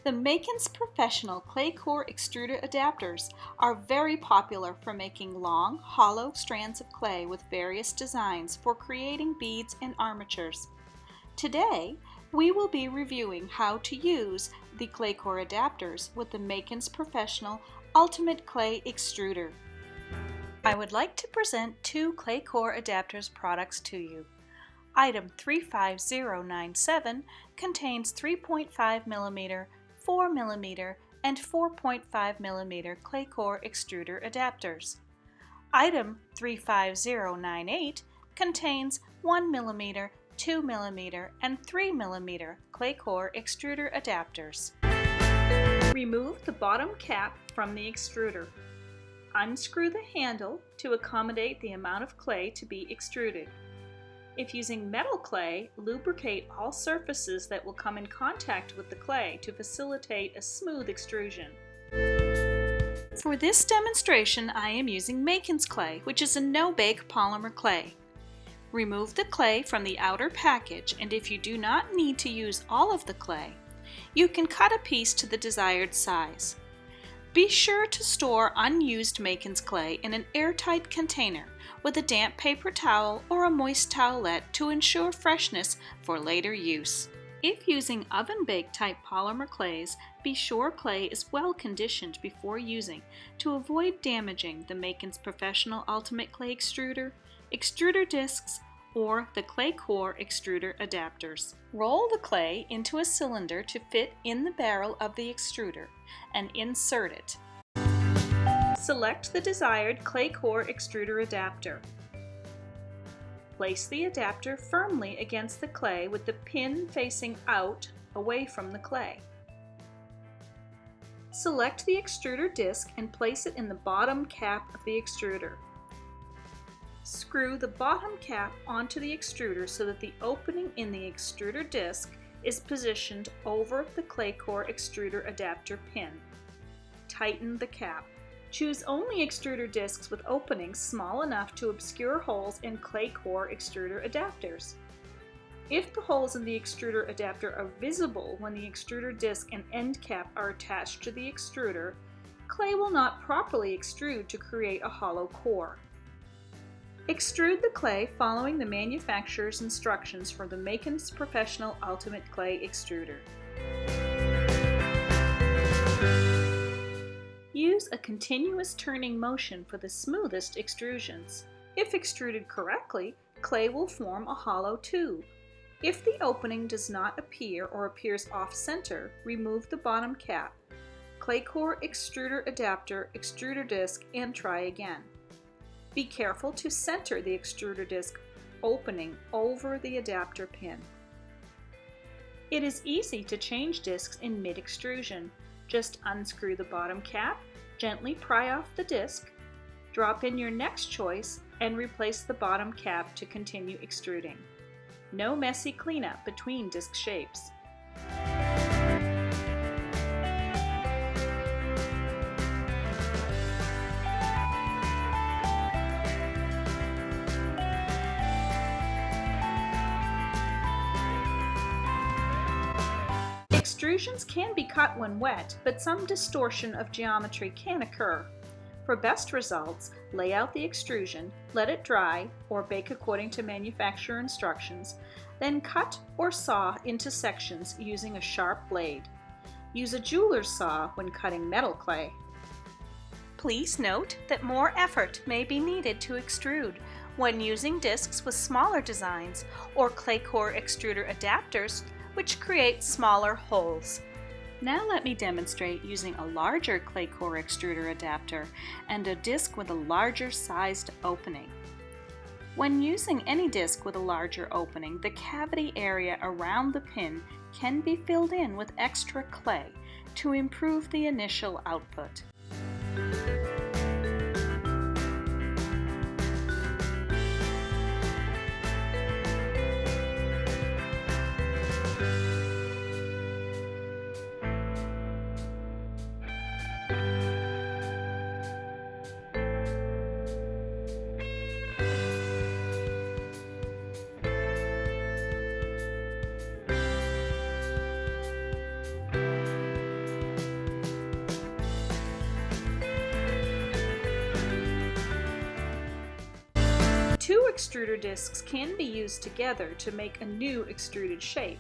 The Makin's professional ClayCore Extruder Adapters are very popular for making long, hollow strands of clay with various designs for creating beads and armatures. Today, we will be reviewing how to use the ClayCore adapters with the Makin's professional Ultimate Clay Extruder. I would like to present two ClayCore adapters products to you. Item 35097 contains 3.5 mm, 4 mm, and 4.5 mm ClayCore Extruder adapters. Item 35098 contains 1 mm, 2 mm, and 3 mm ClayCore Extruder adapters. Remove the bottom cap from the extruder. Unscrew the handle to accommodate the amount of clay to be extruded. If using metal clay, lubricate all surfaces that will come in contact with the clay to facilitate a smooth extrusion. For this demonstration, I am using Makin's clay, which is a no-bake polymer clay. Remove the clay from the outer package, and if you do not need to use all of the clay, you can cut a piece to the desired size. Be sure to store unused Makin's clay in an airtight container with a damp paper towel or a moist towelette to ensure freshness for later use. If using oven-baked type polymer clays, be sure clay is well conditioned before using to avoid damaging the Makin's professional Ultimate Clay Extruder, extruder discs, or the ClayCore Extruder adapters. Roll the clay into a cylinder to fit in the barrel of the extruder and insert it. Select the desired ClayCore Extruder adapter. Place the adapter firmly against the clay with the pin facing out away from the clay. Select the extruder disc and place it in the bottom cap of the extruder. Screw the bottom cap onto the extruder so that the opening in the extruder disc is positioned over the ClayCore Extruder adapter pin. Tighten the cap. Choose only extruder discs with openings small enough to obscure holes in ClayCore Extruder adapters. If the holes in the extruder adapter are visible when the extruder disc and end cap are attached to the extruder, clay will not properly extrude to create a hollow core. Extrude the clay following the manufacturer's instructions for the Makin's Professional Ultimate Clay Extruder. Use a continuous turning motion for the smoothest extrusions. If extruded correctly, clay will form a hollow tube. If the opening does not appear or appears off-center, remove the bottom cap, ClayCore Extruder adapter, extruder disc, and try again. Be careful to center the extruder disc opening over the adapter pin. It is easy to change discs in mid-extrusion. Just unscrew the bottom cap, gently pry off the disc, drop in your next choice, and replace the bottom cap to continue extruding. No messy cleanup between disc shapes. Extrusions can be cut when wet, but some distortion of geometry can occur. For best results, lay out the extrusion, let it dry, or bake according to manufacturer instructions, then cut or saw into sections using a sharp blade. Use a jeweler's saw when cutting metal clay. Please note that more effort may be needed to extrude when using discs with smaller designs or ClayCore Extruder adapters, which create smaller holes. Now let me demonstrate using a larger ClayCore Extruder adapter and a disc with a larger sized opening. When using any disc with a larger opening, the cavity area around the pin can be filled in with extra clay to improve the initial output. Two extruder discs can be used together to make a new extruded shape.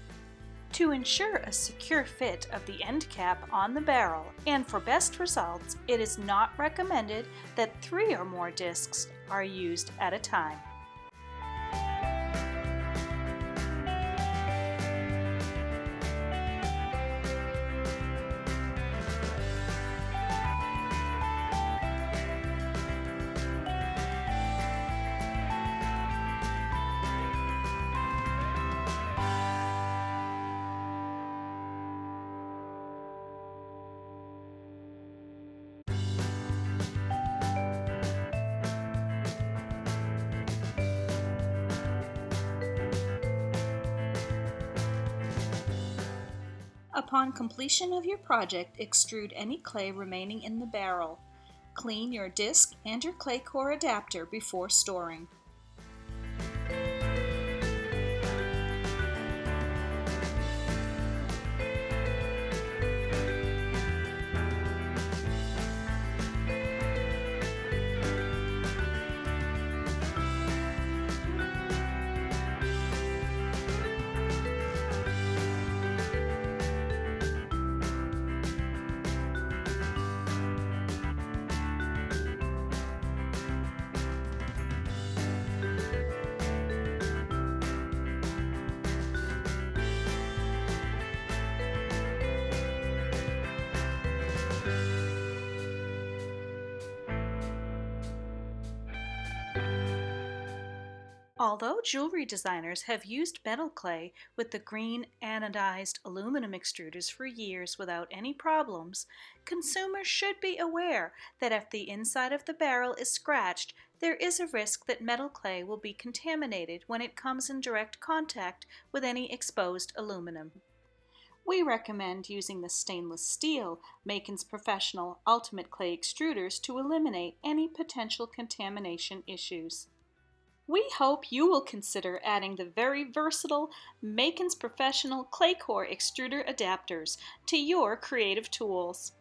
To ensure a secure fit of the end cap on the barrel and for best results, it is not recommended that 3 or more discs are used at a time. Upon completion of your project, extrude any clay remaining in the barrel. Clean your disc and your ClayCore adapter before storing. Although jewelry designers have used metal clay with the green anodized aluminum extruders for years without any problems, consumers should be aware that if the inside of the barrel is scratched, there is a risk that metal clay will be contaminated when it comes in direct contact with any exposed aluminum. We recommend using the stainless steel Makin's Professional Ultimate Clay Extruders to eliminate any potential contamination issues. We hope you will consider adding the very versatile Makin's Professional ClayCore Extruder Adapters to your creative tools.